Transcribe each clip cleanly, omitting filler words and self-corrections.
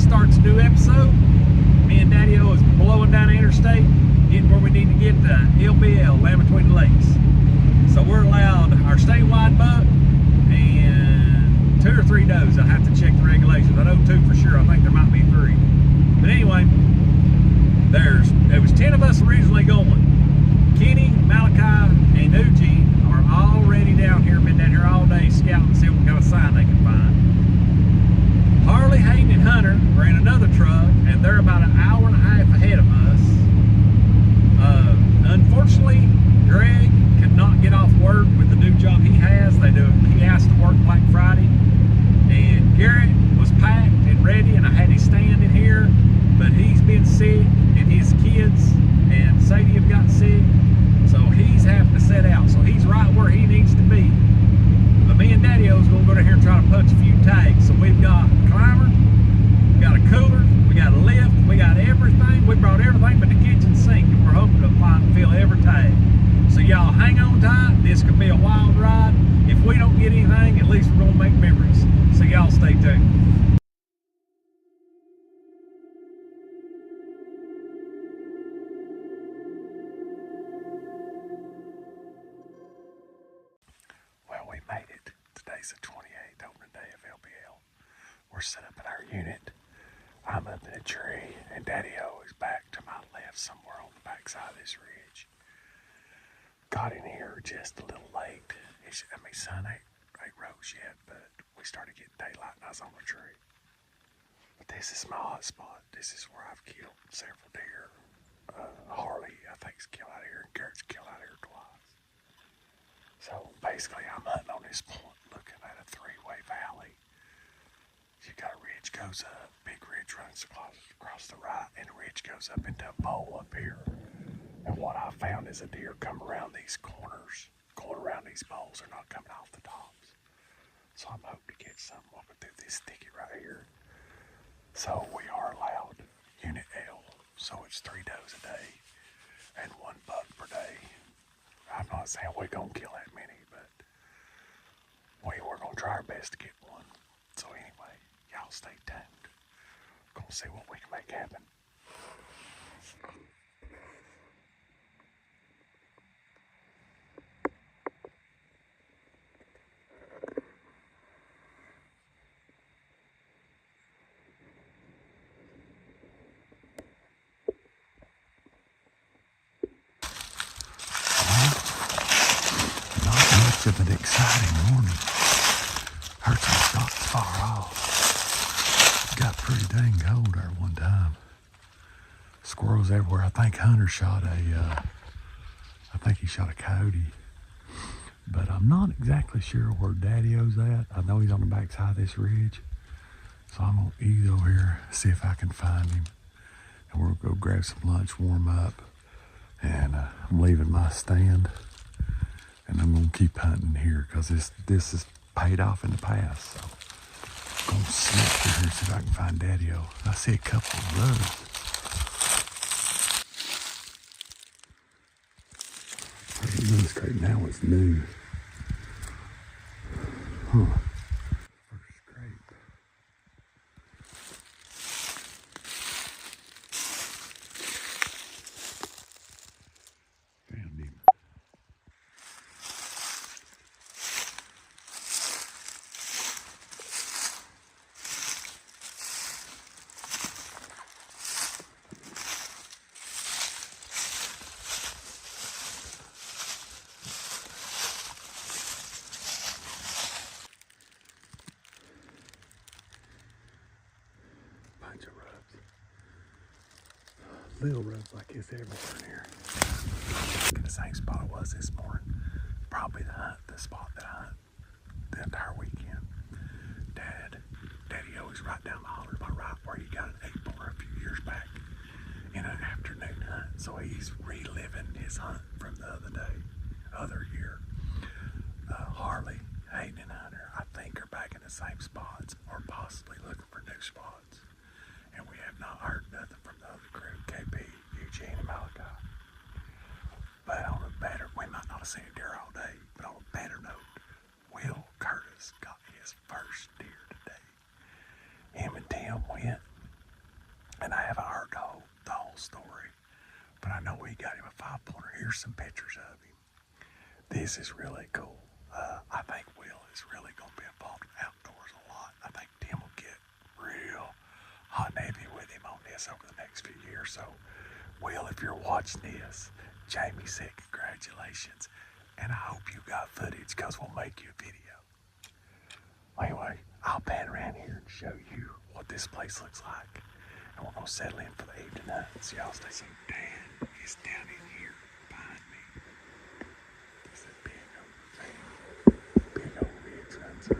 starts a new episode. Me and Daddy-O is blowing down the interstate, getting where we need to get to LBL, Land Between the Lakes. So we're allowed our statewide buck and 2 or 3 does. I have to check the regulations. I know 2 for sure. I think there might be 3. But anyway, there was 10 of us originally going. Kenny, Malachi, and Uji are already down here, been down here all day scouting, see what kind of sign they can find. Harley, Hayden, and Hunter are in another truck, and they're about an hour and a half ahead of us. Unfortunately, Greg could not get off work with the new job he has. He has to work Black Friday, and Garrett was packed and ready, and I had his stand in here, but he's been sick, and his kids and Sadie have got sick, so he's having to set out. So he's right where he needs to be. But me and Daddy-O's gonna go down here and try to punch a few tags. So we've got a climber, we got a cooler, we got a lift, we got everything. We brought everything but the kitchen sink, and we're hoping to fill every tag. So y'all hang on tight. This could be a wild ride. If we don't get anything, at least we're gonna make memories. So y'all stay tuned. Well, we made it. Today's the 28th, opening day of LBL. We're set up in our unit. I'm up in a tree, and Daddy-O is back to my left somewhere on the backside of this ridge. Got in here just a little late. Sun ain't rose yet, but we started getting daylight and I was on the tree. But this is my hot spot. This is where I've killed several deer. Harley, I think, is killed out here, and Garrett's killed out here twice. So basically, I'm hunting on this point, looking at a 3-way valley. You got a ridge goes up, big ridge runs across the right, and the ridge goes up into a bowl up here. And what I found is a deer come around these corners, going around these bowls. They're not coming off the tops. So I'm hoping to get some walking through this thicket right here. So we are allowed Unit L. So it's 3 does a day and 1 buck per day. I'm not saying we're going to kill that many, but we're going to try our best to get one. So anyway, y'all stay tuned. Gonna see what we can make happen. Not much of an exciting morning. Hurricane's not far off. Got pretty dang cold there one time. Squirrels everywhere. I think Hunter shot he shot a coyote. But I'm not exactly sure where Daddy-O's at. I know he's on the backside of this ridge. So I'm gonna ease over here, see if I can find him. And we'll go grab some lunch, warm up. And I'm leaving my stand. And I'm gonna keep hunting here because this is paid off in the past. So I'm gonna snip through here and see if I can find Daddy-O. I see a couple of those. This crate now is new. Huh. First scrape. Found him. Bunch of rubs. Little rubs like this everywhere in here. In the same spot it was this morning. Probably the spot that I hunt the entire weekend. Daddy-O is right down the holler to my right where he got an 8-borer a few years back in an afternoon hunt. So he's reliving his hunt from the other year. Harley, Hayden, and Hunter, I think, are back in the same spots or possibly looking for new spots. And we have not heard nothing from the other crew, KP, Eugene, and Malachi. But on a better, we might not have seen a deer all day, but on a better note, Will Curtis got his first deer today. Him and Tim went, here's some pictures of him. This is really cool. I think Will is really going to be involved outdoors a lot. I think Tim will get real hot and heavy with him on this over the next few years. So, Will, if you're watching this, Jamie said congratulations. And I hope you got footage because we'll make you a video. Anyway, I'll pan around here and show you what this place looks like. And we're going to settle in for the evening hunt. So y'all stay. So Dan is down in here behind me. There's that big old thing. Big old ridge runs up.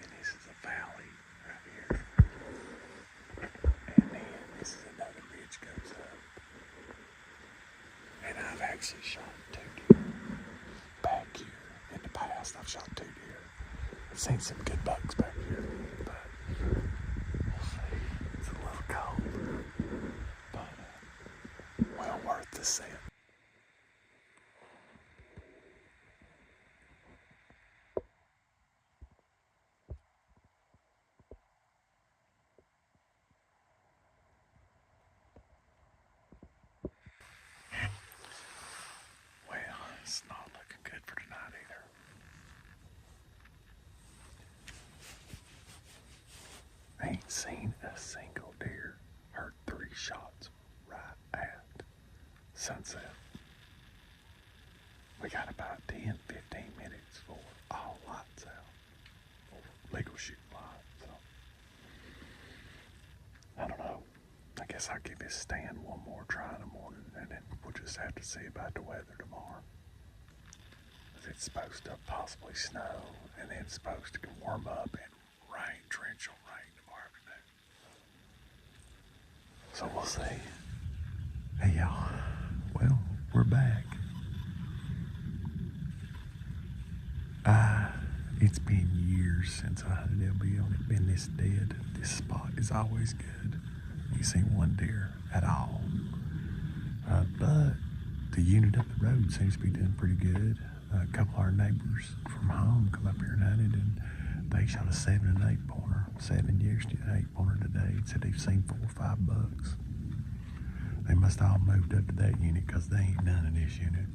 And this is a valley right here. And then this is another ridge goes up. And I've actually shot 2 deer back here. In the past, I've shot 2 deer. I've seen some good bucks back here, but we'll see. It's a little cold, but well worth the set. Well, it's not looking good for tonight either. Ain't seen a single deer. Heard 3 shots right at sunset. We got about 10, 15 minutes for all lights out. Or legal shoot lights. So, I don't know. I guess I'll give this stand one more try in the morning and then we'll just have to see about the weather tomorrow. It's supposed to possibly snow and then it's supposed to warm up and rain, torrential rain tomorrow afternoon. So we'll see. Hey y'all, well, we're back. It's been years since I hunted LBL and it's been this dead. This spot is always good. You see one deer at all. But the unit up the road seems to be doing pretty good. A couple of our neighbors from home come up here and hunted and they shot a 7 and 8 pointer. 7 yesterday, 8 pointer today. Said they've seen 4 or 5 bucks. They must have all moved up to that unit because they ain't none in this unit.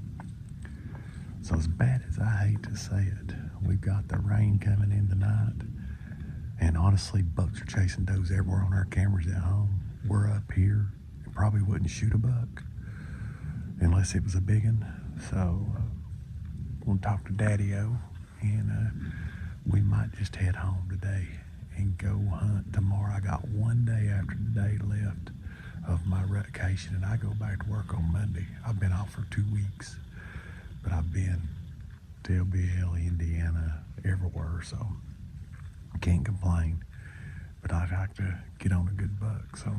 So as bad as I hate to say it, we've got the rain coming in tonight. And honestly, bucks are chasing does everywhere on our cameras at home. We're up here and probably wouldn't shoot a buck unless it was a big one. So we'll talk to Daddy-O and we might just head home today and go hunt tomorrow. I got 1 day after today left of my vacation and I go back to work on Monday. I've been off for 2 weeks, but I've been to LBL, Indiana, everywhere, so I can't complain. But I'd like to get on a good buck. So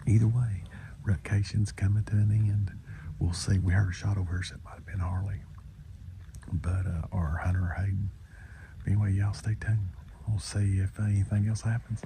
either way, vacation's coming to an end. We'll see. We heard a shot over here, so it might have been Harley, but or Hunter or Hayden. But anyway, y'all stay tuned. We'll see if anything else happens.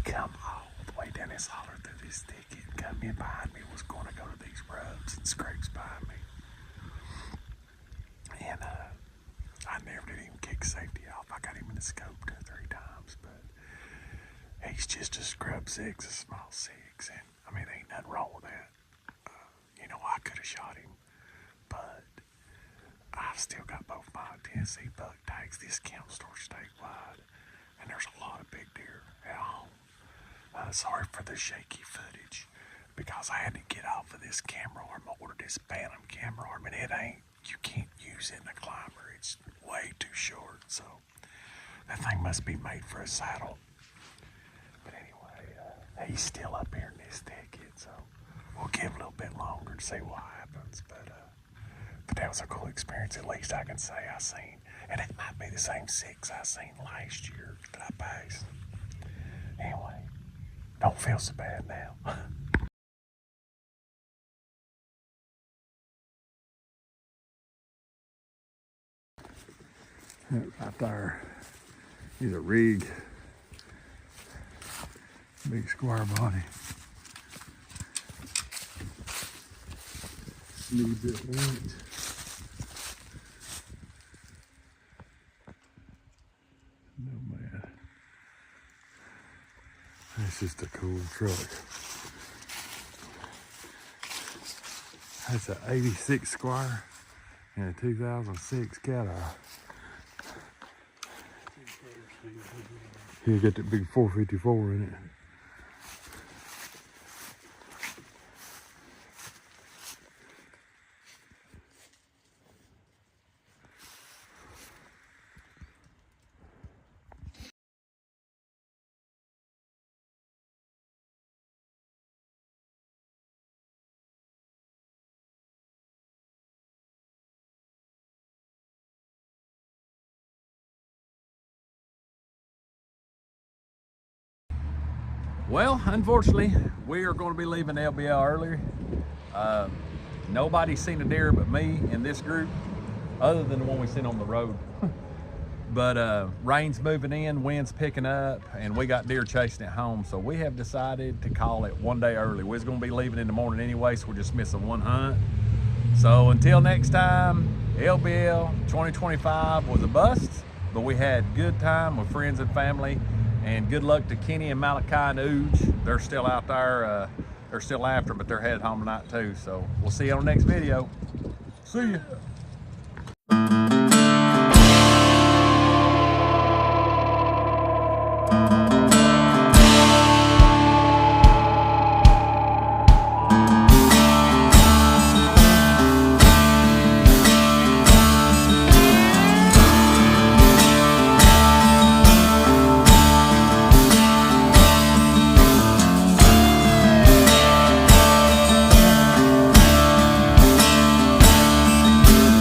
come all the way down this holler through this thicket, and come in behind me, was going to go to these rubs and scrapes behind me. And I never did even kick safety off. I got him in the scope 2 or 3 times, but he's just a scrub 6, a small 6, and I mean, there ain't nothing wrong with that. You know, I could have shot him, but I've still got both my Tennessee buck tags. This camp store statewide, and there's a lot of big deer at home. Sorry for the shaky footage, because I had to get off of this camera arm. I ordered this Bantam camera arm, and you can't use it in a climber. It's way too short, so that thing must be made for a saddle. But anyway, he's still up here in this thicket, so we'll give a little bit longer to see what happens. But that was a cool experience, at least I can say I seen. And it might be the same 6 I seen last year that I passed. Anyway, don't feel so bad now. Right there, he's a rig, big square body. Need a bit light. No man, that's just a cool truck. That's an 86 Squire and a 2006 Cat Eye. You got that big 454 in it. Well, unfortunately, we are going to be leaving LBL earlier. Nobody's seen a deer but me in this group, other than the one we seen on the road. But rain's moving in, wind's picking up, and we got deer chasing it home. So we have decided to call it one day early. We're going to be leaving in the morning anyway, so we're just missing one hunt. So until next time, LBL 2025 was a bust, but we had good time with friends and family. And good luck to Kenny and Malachi and Ooge. They're still out there. They're still after, but they're headed home tonight too. So we'll see you on the next video. See ya.